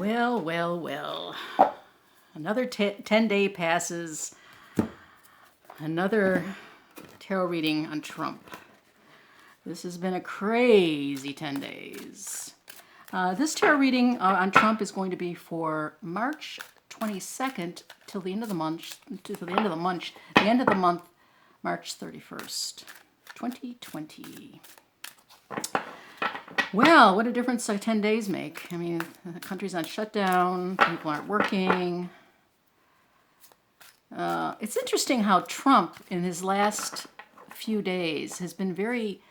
Well, well, well. Another 10-day passes. Another tarot reading on Trump. This has been a crazy 10 days. This tarot reading on Trump is going to be for March 22nd till the end of the month, March 31st, 2020. Well, what a difference 10 days make. I mean, the country's on shutdown, people aren't working. It's interesting how Trump, in his last few days, has been very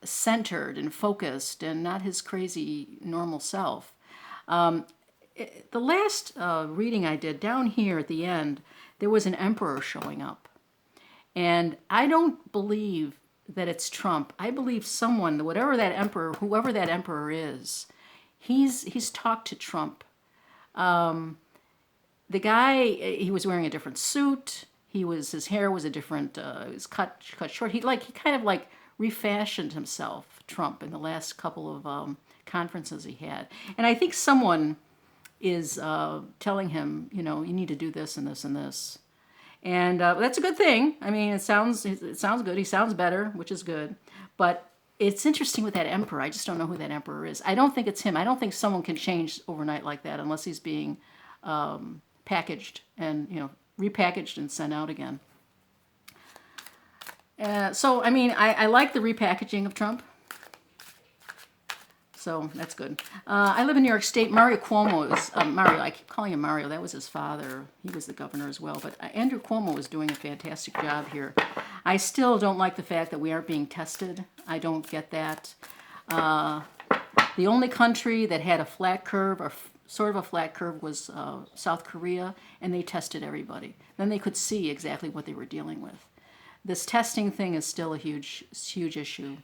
centered and focused and not his crazy normal self. The last reading I did, down here at the end, there was an emperor showing up. And I don't believe that it's Trump. I believe someone, whoever that emperor is, he's talked to Trump. The guy, he was wearing a different suit. His hair was a different, it was cut short. He kind of like refashioned himself, Trump, in the last couple of conferences he had. And I think someone is telling him, you need to do this and this and this. And that's a good thing. I mean, it sounds good. He sounds better, which is good. But it's interesting with that emperor. I just don't know who that emperor is. I don't think it's him. I don't think someone can change overnight like that unless he's being packaged and, repackaged and sent out again. So, I mean, I like the repackaging of Trump. So that's good. I live in New York State. Mario Cuomo is, I keep calling him Mario. That was his father. He was the governor as well. But Andrew Cuomo is doing a fantastic job here. I still don't like the fact that we aren't being tested. I don't get that. The only country that had a flat curve, or sort of a flat curve, was South Korea, and they tested everybody. Then they could see exactly what they were dealing with. This testing thing is still a huge issue.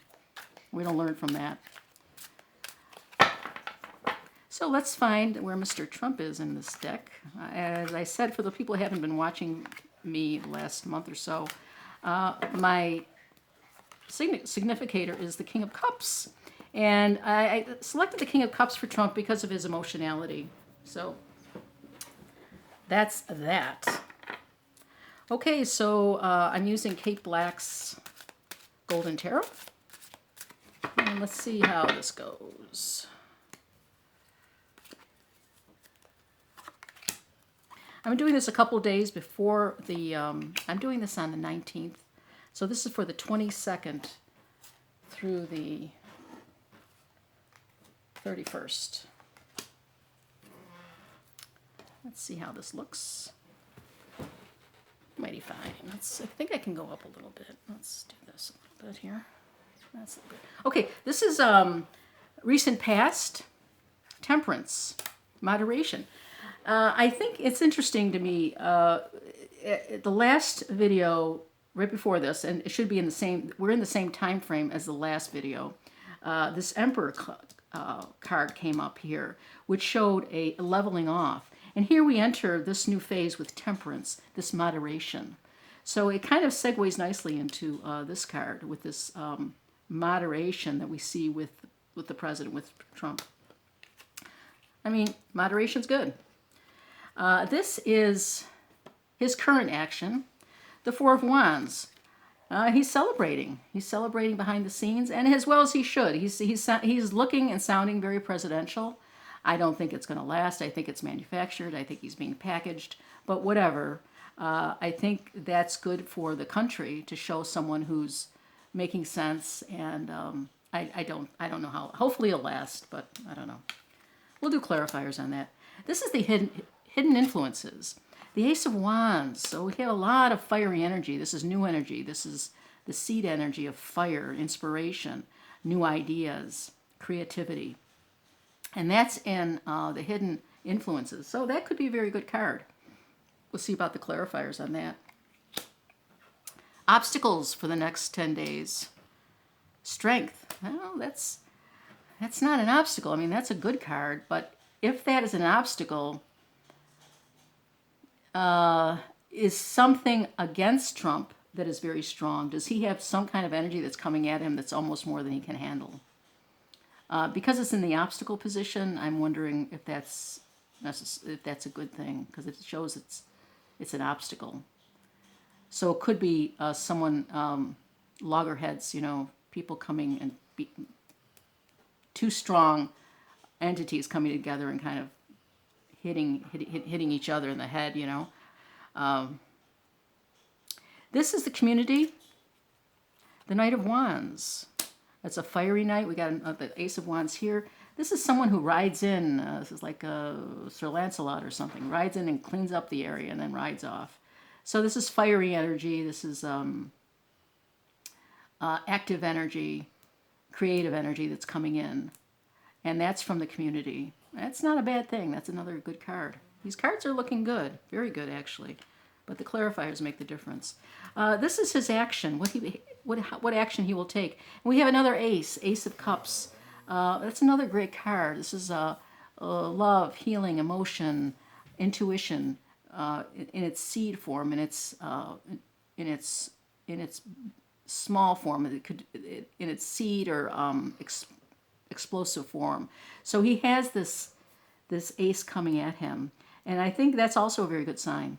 We don't learn from that. So let's find where Mr. Trump is in this deck. As I said, for the people who haven't been watching me the last month or so, my significator is the King of Cups. And I selected the King of Cups for Trump because of his emotionality. So that's that. Okay, so I'm using Kate Black's Golden Tarot. And let's see how this goes. I'm doing this a couple days before I'm doing this on the 19th. So this is for the 22nd through the 31st. Let's see how this looks. Mighty fine. I think I can go up a little bit. Let's do this a little bit here. That's good. Okay, this is recent past, temperance, moderation. I think it's interesting to me, the last video right before this, and it should be we're in the same time frame as the last video, this Emperor card came up here, which showed a leveling off. And here we enter this new phase with temperance, this moderation. So it kind of segues nicely into this card with this moderation that we see with the president, with Trump. I mean, moderation's good. This is his current action, the Four of Wands. He's celebrating. He's celebrating behind the scenes, and as well as he should. He's looking and sounding very presidential. I don't think it's going to last. I think it's manufactured. I think he's being packaged. But whatever. I think that's good for the country to show someone who's making sense. And I don't know how. Hopefully it'll last, but I don't know. We'll do clarifiers on that. This is the hidden influences. The Ace of Wands. So we have a lot of fiery energy. This is new energy. This is the seed energy of fire, inspiration, new ideas, creativity. And that's in the hidden influences. So that could be a very good card. We'll see about the clarifiers on that. Obstacles for the next 10 days. Strength. Well, that's not an obstacle. I mean, that's a good card. But if that is an obstacle, is something against Trump that is very strong? Does he have some kind of energy that's coming at him that's almost more than he can handle? Because it's in the obstacle position, I'm wondering if that's if that's a good thing, because it shows it's an obstacle. So it could be someone, loggerheads, people coming and two strong entities coming together and kind of hitting each other in the head. This is the community, the Knight of Wands. That's a fiery knight. We got the Ace of Wands here. This is someone who rides in. This is like Sir Lancelot or something. Rides in and cleans up the area and then rides off. So this is fiery energy. This is active energy, creative energy that's coming in. And that's from the community. That's not a bad thing. That's another good card. These cards are looking good. Very good, actually. But the clarifiers make the difference. This is his action, what action he will take. And we have another ace, Ace of Cups. That's another great card. This is love, healing, emotion, intuition in its seed form, in its small form. It could in its seed or explosive form. So he has this ace coming at him, and I think that's also a very good sign,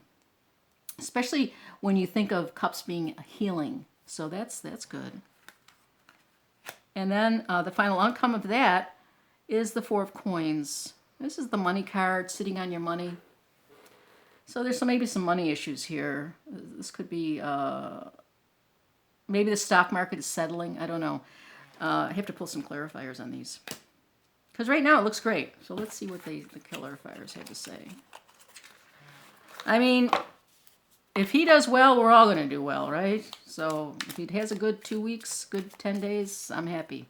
especially when you think of cups being healing. So that's good. And then the final outcome of that is the Four of Coins. This is the money card, sitting on your money. So there's maybe some money issues here. This could be maybe the stock market is settling. I don't know. I have to pull some clarifiers on these, because right now it looks great. So let's see what the clarifiers have to say. I mean, if he does well, we're all going to do well, right? So if he has a good 2 weeks, good 10 days, I'm happy.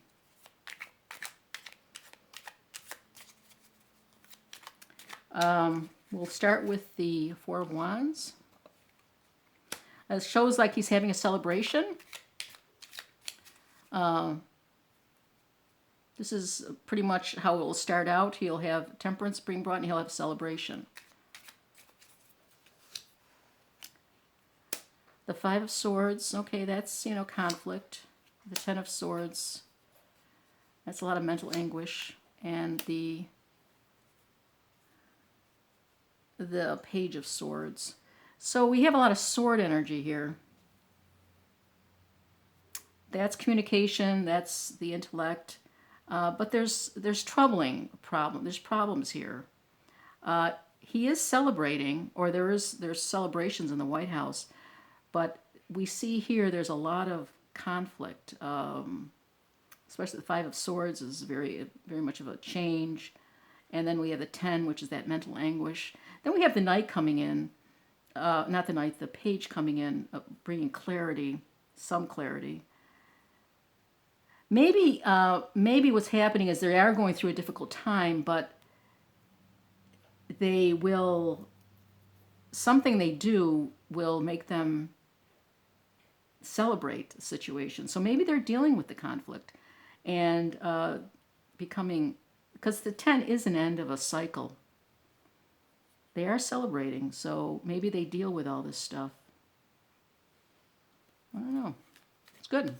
We'll start with the Four of Wands. It shows like he's having a celebration. This is pretty much how it will start out. He'll have temperance being brought and he'll have a celebration. The Five of Swords, okay, that's, conflict. The Ten of Swords, that's a lot of mental anguish. And the Page of Swords. So we have a lot of sword energy here. That's communication, that's the intellect. But there's there's problems here. He is celebrating, or there's celebrations in the White House, but we see here there's a lot of conflict. Especially the Five of Swords is very much of a change, and then we have the 10, which is that mental anguish. Then we have the Knight coming in, not the Knight, the Page coming in, bringing clarity, some clarity. Maybe what's happening is they are going through a difficult time, but something they do will make them celebrate the situation. So maybe they're dealing with the conflict and because the 10 is an end of a cycle. They are celebrating, so maybe they deal with all this stuff. I don't know. It's good.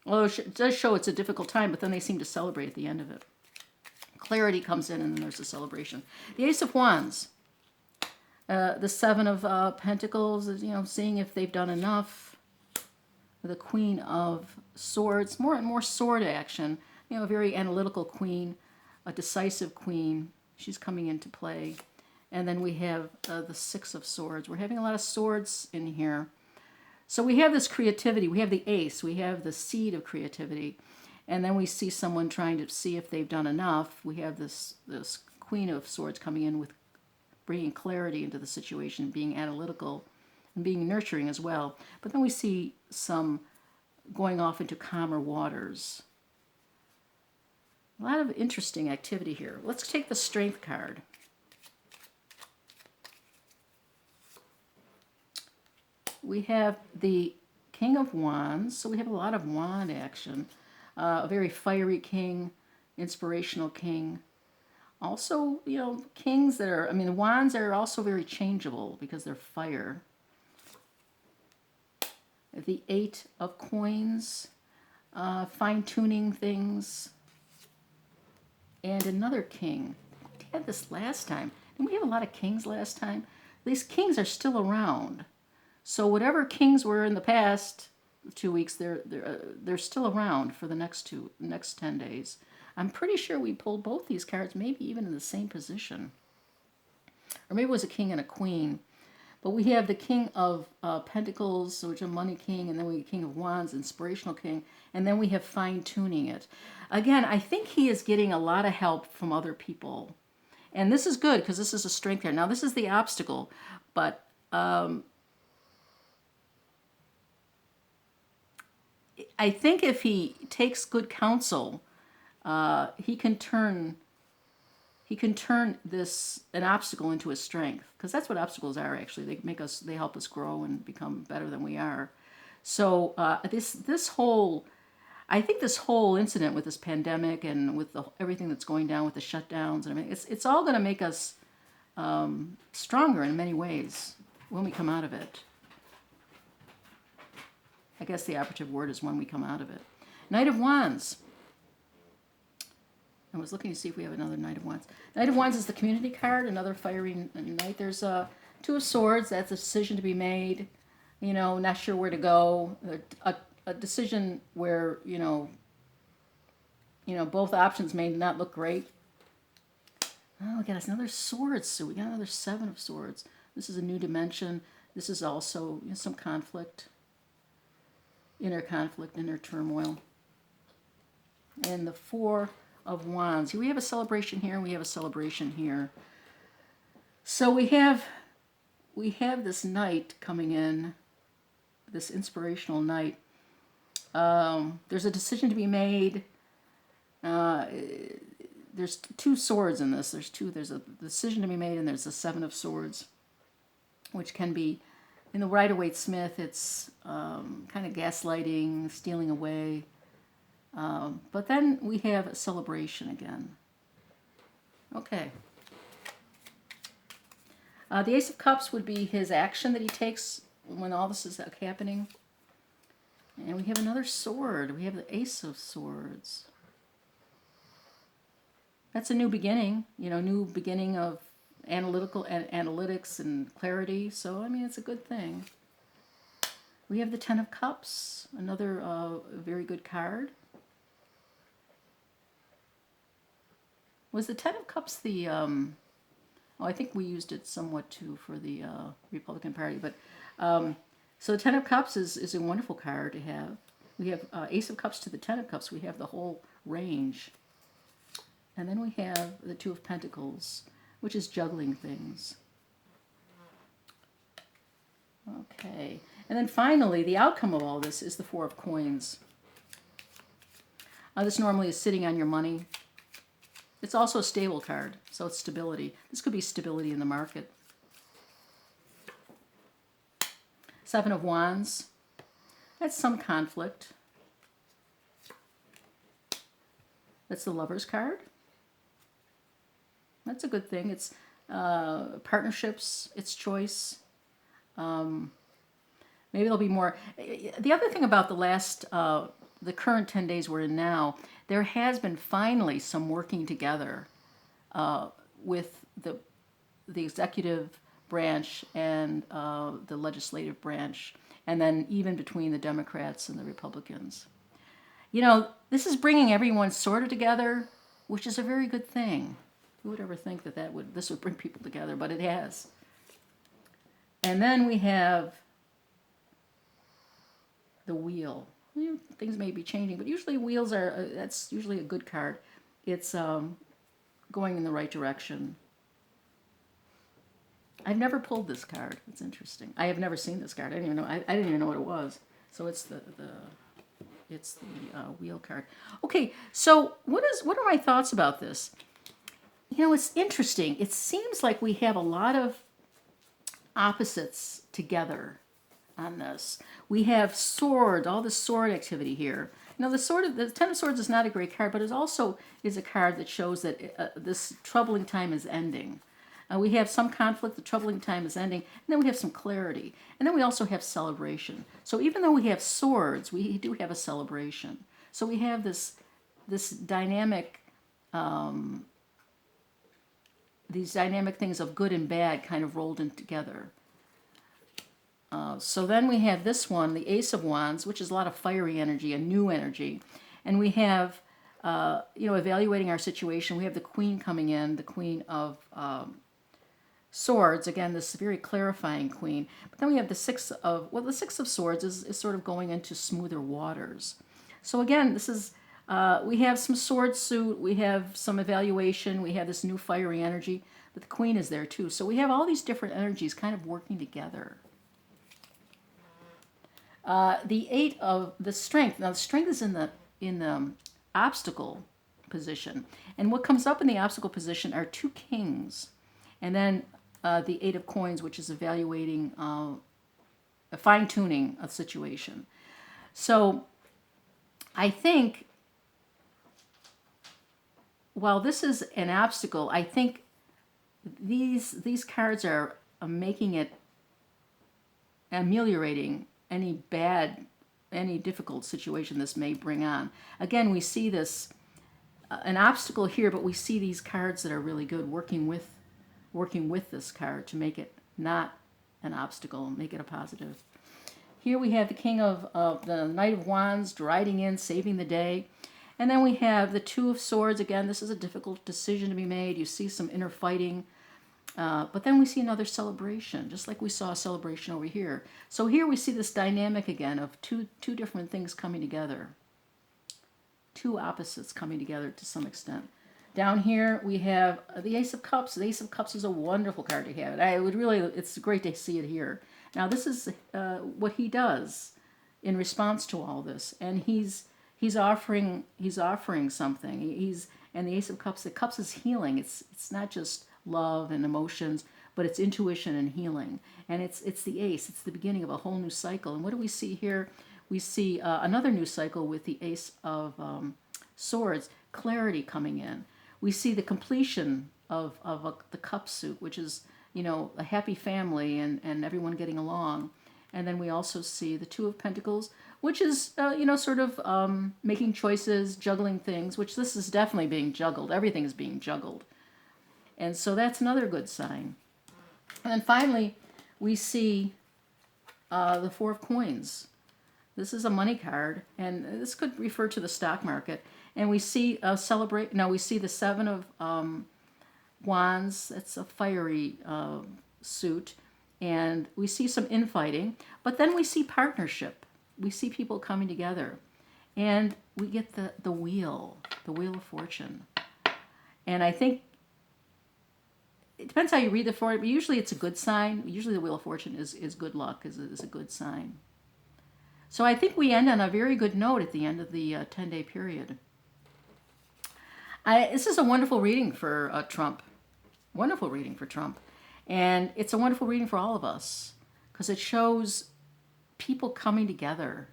Although it does show it's a difficult time, but then they seem to celebrate at the end of it. Clarity comes in, and then there's a celebration. The Ace of Wands. The Seven of Pentacles is, seeing if they've done enough. The Queen of Swords. More and more sword action. A very analytical queen. A decisive queen. She's coming into play. And then we have the Six of Swords. We're having a lot of swords in here. So we have this creativity. We have the ace. We have the seed of creativity. And then we see someone trying to see if they've done enough. We have this Queen of Swords coming in with bringing clarity into the situation, being analytical, and being nurturing as well. But then we see some going off into calmer waters. A lot of interesting activity here. Let's take the Strength card. We have the King of Wands, so we have a lot of wand action. A very fiery king, inspirational king. Also, kings that are, the wands are also very changeable because they're fire. The Eight of Coins, fine-tuning things, and another king. We had this last time. Didn't we have a lot of kings last time? These kings are still around. So whatever kings were in the past 2 weeks, they're still around for the next 10 days. I'm pretty sure we pulled both these cards, maybe even in the same position. Or maybe it was a king and a queen. But we have the King of Pentacles, which is a money king, and then we have King of Wands, inspirational king, and then we have fine-tuning it. Again, I think he is getting a lot of help from other people. And this is good because this is a strength here. Now, this is the obstacle, but I think if he takes good counsel, he can turn this an obstacle into a strength, because that's what obstacles are. Actually, they help us grow and become better than we are. So I think this whole incident with this pandemic and with everything that's going down with the shutdowns and everything, it's all going to make us stronger in many ways when we come out of it. I guess the operative word is when we come out of it. Knight of Wands. I was looking to see if we have another Knight of Wands. Knight of Wands is the community card, another fiery knight. There's Two of Swords. That's a decision to be made. Not sure where to go. A decision where, both options may not look great. Oh, we got another Swords. So we got another Seven of Swords. This is a new dimension. This is also some conflict. Inner conflict, inner turmoil. And the Four of Wands. We have a celebration here, and we have a celebration here. So we have this knight coming in, this inspirational knight. There's a decision to be made. There's two swords in this. There's a decision to be made, and there's a Seven of Swords, which can be, in the Rider-Waite-Smith, it's kind of gaslighting, stealing away. But then we have a celebration again. Okay. The Ace of Cups would be his action that he takes when all this is happening. And we have another sword. We have the Ace of Swords. That's a new beginning, new beginning of analytics and clarity. So, it's a good thing. We have the Ten of Cups, another very good card. Was the Ten of Cups the, I think we used it somewhat too for the Republican Party, but, so the Ten of Cups is a wonderful card to have. We have Ace of Cups to the Ten of Cups. We have the whole range. And then we have the Two of Pentacles, which is juggling things. Okay. And then finally, the outcome of all this is the Four of Coins. This normally is sitting on your money. It's also a stable card, so it's stability. This could be stability in the market. Seven of Wands. That's some conflict. That's the Lover's card. That's a good thing. It's partnerships, it's choice. Maybe there'll be more. The other thing about the current 10 days we're in now, there has been finally some working together with the executive branch and the legislative branch, and then even between the Democrats and the Republicans. This is bringing everyone sort of together, which is a very good thing. Who would ever think that this would bring people together, but it has. And then we have the Wheel. Things may be changing, but usually wheels that's usually a good card. It's going in the right direction. I've never pulled this card. It's interesting. I have never seen this card. I didn't even know what it was. So it's the Wheel card. Okay, so what are my thoughts about this? It's interesting. It seems like we have a lot of opposites together on this. We have all the sword activity here. The Ten of Swords is not a great card, but it also is a card that shows that this troubling time is ending. We have some conflict, the troubling time is ending, and then we have some clarity. And then we also have celebration. So even though we have swords, we do have a celebration. So we have this dynamic these dynamic things of good and bad kind of rolled in together. So then we have this one, the Ace of Wands, which is a lot of fiery energy, a new energy. And we have, evaluating our situation. We have the Queen coming in, the Queen of Swords. Again, this very clarifying Queen. But then we have the Six of Swords is sort of going into smoother waters. So again, this is, we have some sword suit, we have some evaluation, we have this new fiery energy, but the Queen is there too. So we have all these different energies kind of working together. The Eight of the Strength. Now the Strength is in the obstacle position, and what comes up in the obstacle position are two kings, and then the Eight of Coins, which is evaluating, fine-tuning a situation. So I think while this is an obstacle, I think these cards are making it, ameliorating any difficult situation this may bring on. Again, we see this, an obstacle here, but we see these cards that are really good working with this card to make it not an obstacle, make it a positive. Here we have the King of the Knight of Wands riding in, saving the day. And then we have the Two of Swords. Again, this is a difficult decision to be made. You see some inner fighting. But then we see another celebration, just like we saw a celebration over here. So here we see this dynamic again of two different things coming together. Two opposites coming together to some extent. Down here we have the Ace of Cups. The Ace of Cups is a wonderful card to have. It's great to see it here. Now this is what he does in response to all this, and he's offering something. And the Ace of Cups. The Cups is healing. It's not just love and emotions, but it's intuition and healing. And it's the Ace. It's the beginning of a whole new cycle. And what do we see here? We see another new cycle with the Ace of Swords, clarity coming in. We see the completion of the cup suit, which is, a happy family and everyone getting along. And then we also see the Two of Pentacles, which is, sort of making choices, juggling things, which this is definitely being juggled. Everything is being juggled. And so that's another good sign. And then finally, we see the Four of Coins. This is a money card, and this could refer to the stock market. And we see we see the Seven of Wands. It's a fiery suit. And we see some infighting. But then we see partnership. We see people coming together. And we get the Wheel of Fortune. And I think it depends how you read the for it, but usually it's a good sign. Usually the Wheel of Fortune is good luck, is a good sign. So I think we end on a very good note at the end of the 10-day period. This is a wonderful reading for Trump. Wonderful reading for Trump. And it's a wonderful reading for all of us because it shows people coming together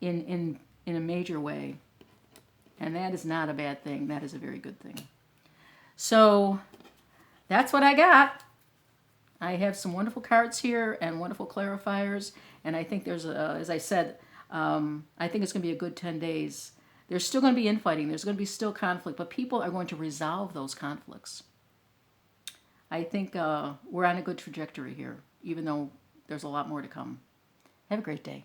in a major way. And that is not a bad thing. That is a very good thing. So that's what I got. I have some wonderful cards here and wonderful clarifiers. And I think there's, as I said, I think it's going to be a good 10 days. There's still going to be infighting. There's going to be still conflict. But people are going to resolve those conflicts. I think we're on a good trajectory here, even though there's a lot more to come. Have a great day.